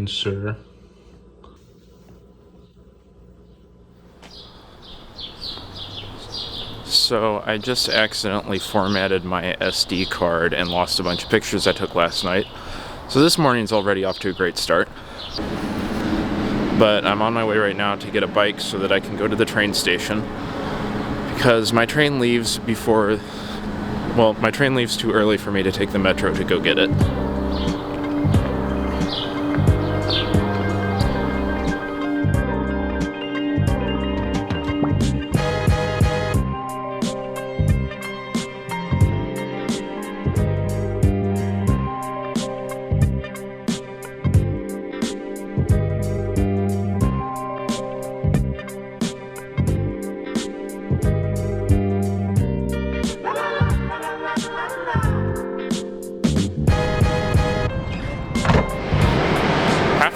train, sir. So I just accidentally formatted my SD card and lost a bunch of pictures I took last night. So this morning's already off to a great start. But I'm on my way right now to get a bike so that I can go to the train station. Because my train leaves before... Well, my train leaves too early for me to take the metro to go get it.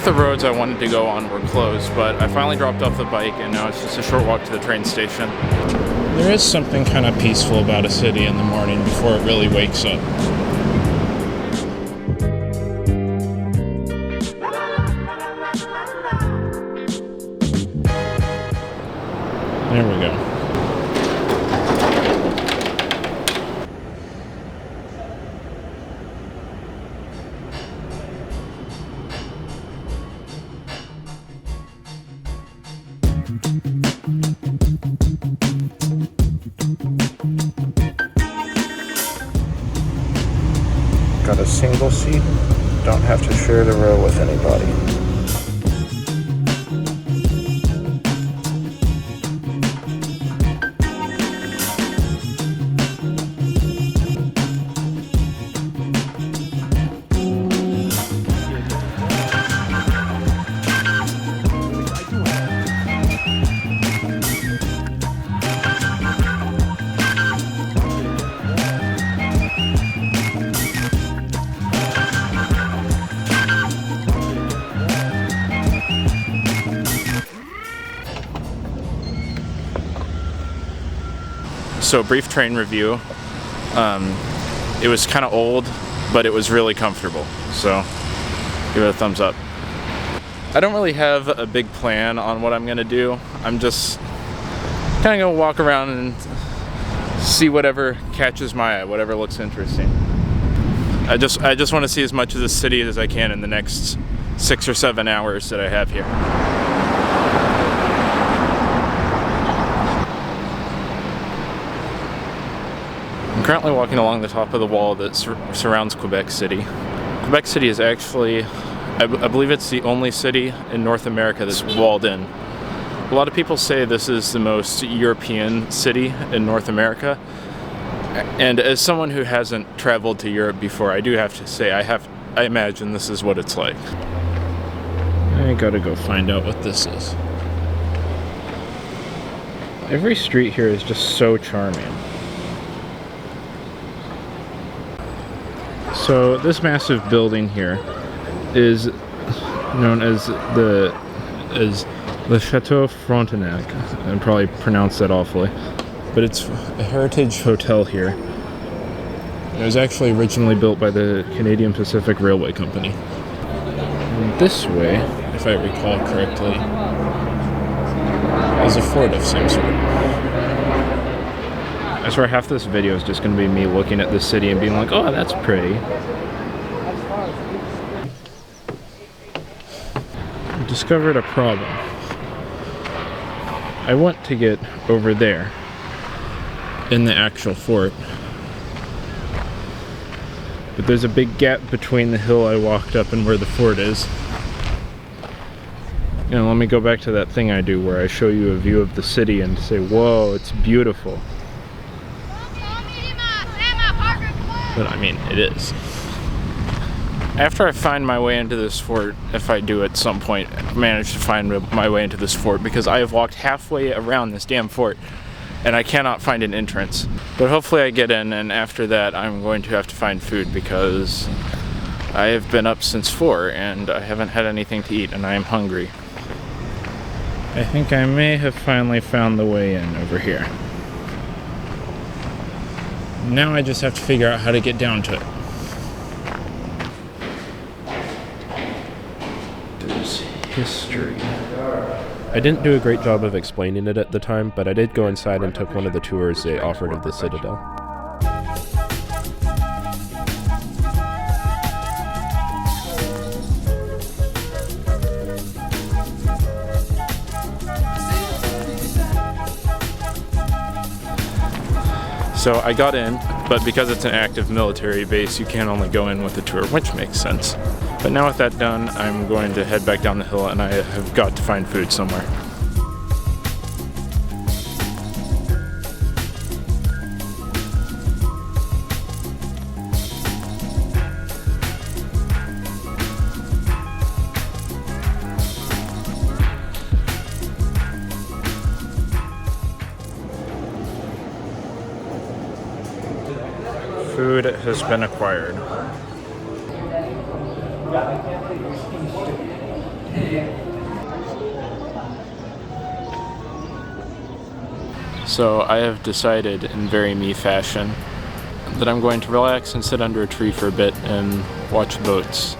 The roads I wanted to go on were closed, but I finally dropped off the bike and now it's just a short walk to the train station. There is something kind of peaceful about a city in the morning before it really wakes up. There we go. Got a single seat, don't have to share the row with anybody. So brief train review. It was kind of old, but it was really comfortable. So give it a thumbs up. I don't really have a big plan on what I'm gonna do. I'm just kind of gonna walk around and see whatever catches my eye, whatever looks interesting. I just want to see as much of the city as I can in the next 6 or 7 hours that I have here. I'm currently walking along the top of the wall that surrounds Quebec City. Quebec City is actually, I believe it's the only city in North America that's walled in. A lot of people say this is the most European city in North America. And as someone who hasn't traveled to Europe before, I do have to say I imagine this is what it's like. I gotta go find out what this is. Every street here is just so charming. So this massive building here is known as the Chateau Frontenac. I probably pronounced that awfully, but it's a heritage hotel here. It was actually originally built by the Canadian Pacific Railway Company. And this way, if I recall correctly, is a fort of some sort. I swear half this video is just going to be me looking at the city and being like, oh, that's pretty. I discovered a problem. I want to get over there in the actual fort, but there's a big gap between the hill I walked up and where the fort is. You know, let me go back to that thing I do where I show you a view of the city and say, whoa, it's beautiful. But I mean, it is. After I find my way into this fort, if I do at some point manage to find my way into this fort, because I have walked halfway around this damn fort and I cannot find an entrance. But hopefully I get in, and after that I'm going to have to find food because I have been up since 4 and I haven't had anything to eat and I am hungry. I think I may have finally found the way in over here. Now I just have to figure out how to get down to it. history. I didn't do a great job of explaining it at the time, but I did go inside and took one of the tours they offered of the Citadel. So I got in, but because it's an active military base, you can only go in with a tour, which makes sense. But now with that done, I'm going to head back down the hill, and I have got to find food somewhere. Food has been acquired. So I have decided in very me fashion that I'm going to relax and sit under a tree for a bit and watch boats.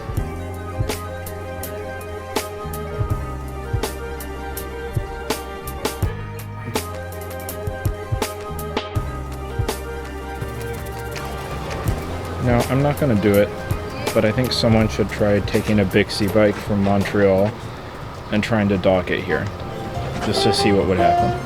Now, I'm not going to do it, but I think someone should try taking a Bixie bike from Montreal and trying to dock it here, just to see what would happen.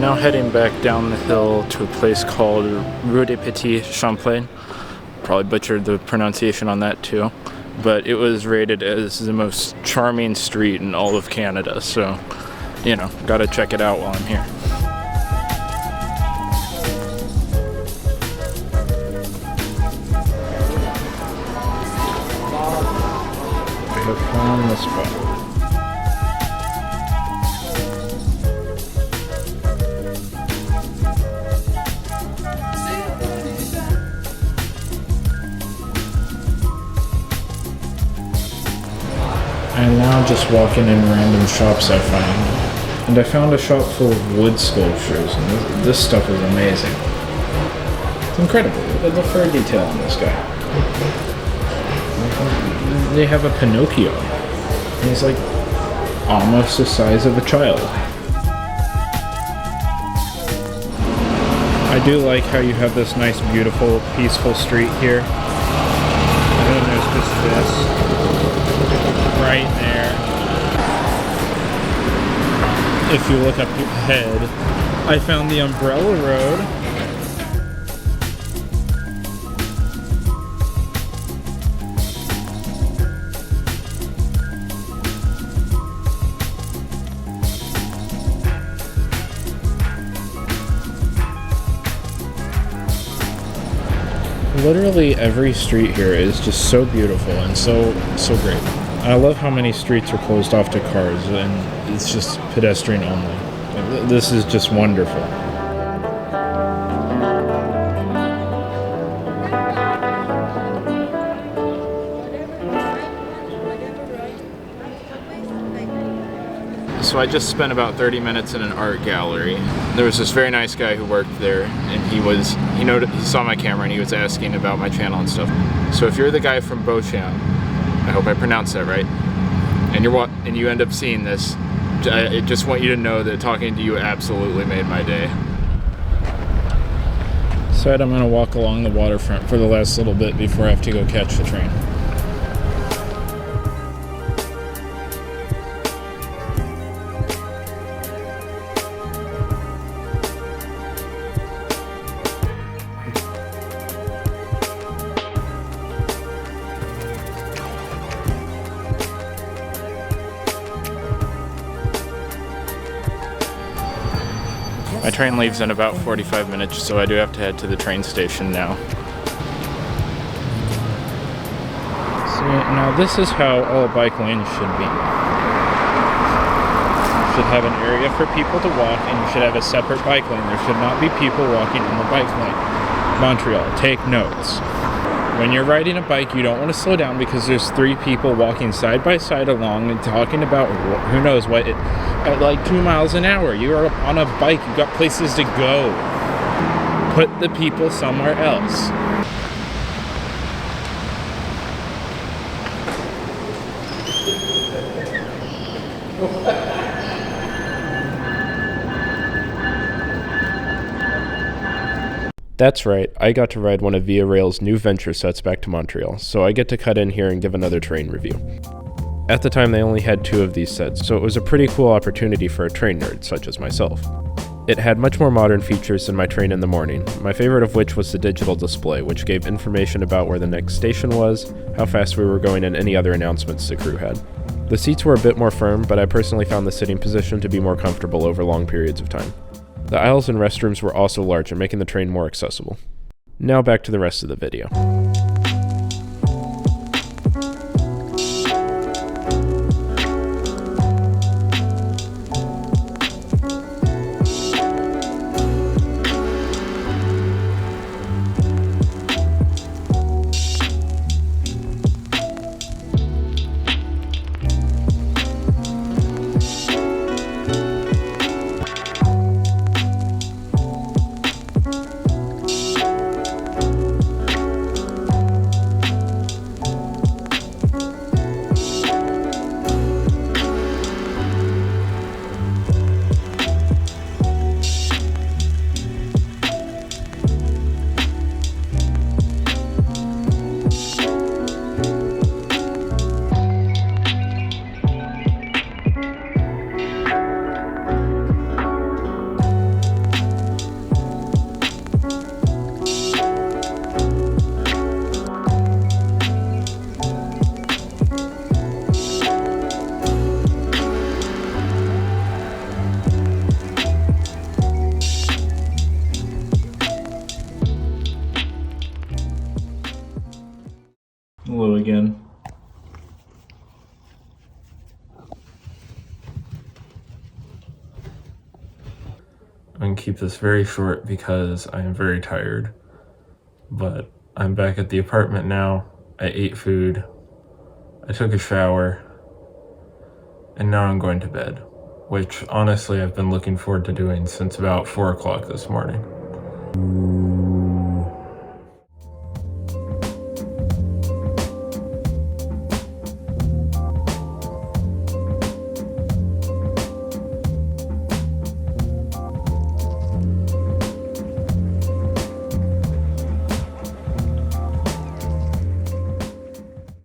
Now heading back down the hill to a place called Rue du Petit Champlain. Probably butchered the pronunciation on that too, but it was rated as the most charming street in all of Canada, so you know, gotta check it out while I'm here. I have found the spot. I'm now just walking in random shops I find. And I found a shop full of wood sculptures, and this stuff is amazing. It's incredible. Look for a detail on this guy. They have a Pinocchio. And he's like almost the size of a child. I do like how you have this nice, beautiful, peaceful street here. And then there's just this right there. If you look up ahead, I found the Umbrella Road. Literally every street here is just so beautiful and so great. I love how many streets are closed off to cars and it's just pedestrian only. This is just wonderful. So I just spent about 30 minutes in an art gallery. There was this very nice guy who worked there, and he saw my camera and he was asking about my channel and stuff. So if you're the guy from Beauchamp, I hope I pronounced that right, and you end up seeing this, I just want you to know that talking to you absolutely made my day. Said I'm gonna walk along the waterfront for the last little bit before I have to go catch the train. My train leaves in about 45 minutes, so I do have to head to the train station now. See, now this is how all bike lanes should be. You should have an area for people to walk, and you should have a separate bike lane. There should not be people walking in the bike lane. Montreal, take notes. When you're riding a bike, you don't want to slow down because there's 3 people walking side by side along and talking about who knows what at like 2 miles an hour. You are on a bike, you've got places to go. Put the people somewhere else. That's right, I got to ride one of Via Rail's new venture sets back to Montreal, so I get to cut in here and give another train review. At the time, they only had 2 of these sets, so it was a pretty cool opportunity for a train nerd such as myself. It had much more modern features than my train in the morning, my favorite of which was the digital display, which gave information about where the next station was, how fast we were going, and any other announcements the crew had. The seats were a bit more firm, but I personally found the sitting position to be more comfortable over long periods of time. The aisles and restrooms were also larger, making the train more accessible. Now back to the rest of the video. Hello again. I'm going to keep this very short because I am very tired. But I'm back at the apartment now. I ate food. I took a shower. And now I'm going to bed. Which honestly I've been looking forward to doing since about 4 o'clock this morning.